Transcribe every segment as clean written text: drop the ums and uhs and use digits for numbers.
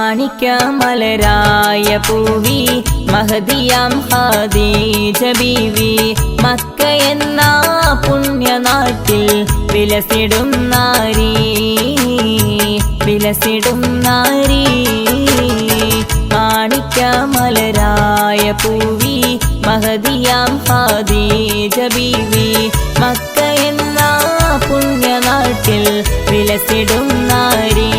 മാണിക്യമലരായ പൂവി മഹദിയാം ഖദീജ ബീവി Mecca എന്ന പുണ്യനാട്ടിൽ വിലസിടും നാരി മാണിക്യമലരായ പൂവി മഹദിയാം ഖദീജ ബീവി Mecca എന്ന പുണ്യനാട്ടിൽ വിലസിടും നാരി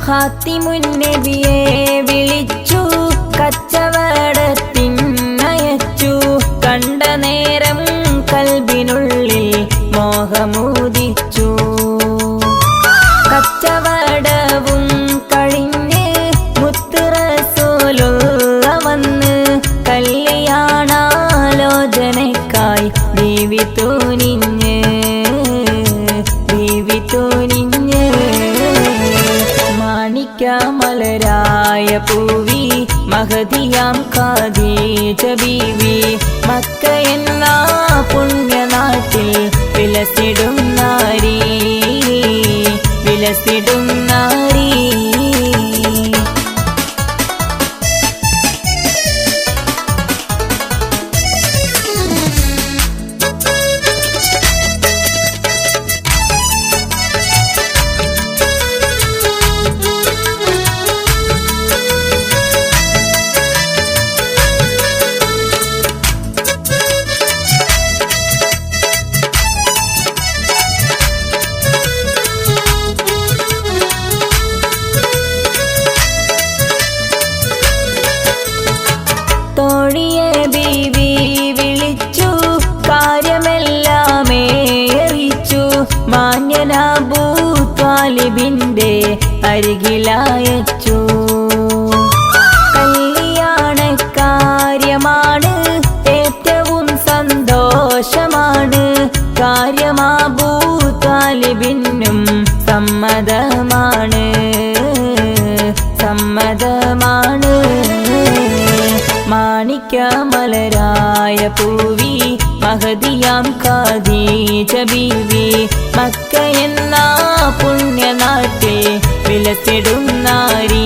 ഖാത്തിമുൻ നബിയെ വിളിച്ചു കച്ചവടത്തിനയച്ചു കണ്ട നേരം കൽബിനുള്ളിൽ മോഹമുദിച്ചു കച്ചവടവും കഴിഞ്ഞ് മുത്ത് റസൂലുള്ള വന്ന് കല്യാണാലോചനയ്ക്കായി ബീവി തുനിഞ്ഞ് മാണിക്യമലരായ പൂവി മഹദിയാം ഖദീജ ബീവി മക്ക എന്ന പുണ്യനാട്ടിൽ വിലസിടും നാരി തോഴിയെ ബീവി വിളിച്ചു കാര്യമെല്ലാമേ അറിയിച്ചു മാന്യനാബൂ ത്വാലിബിന്റെ അരികിലയച്ചു കല്യാണക്കാര്യമാണ് ഏറ്റവും സന്തോഷമാണ് കാര്യമാബൂ ത്വാലിബിനും സമ്മതമാണ് മാണിക്യമലരായ പൂവി മഹദിയാം ഖദീജ ബീവി മക്ക എന്ന പുണ്യനാട്ടിൽ വിലസിടും നാരി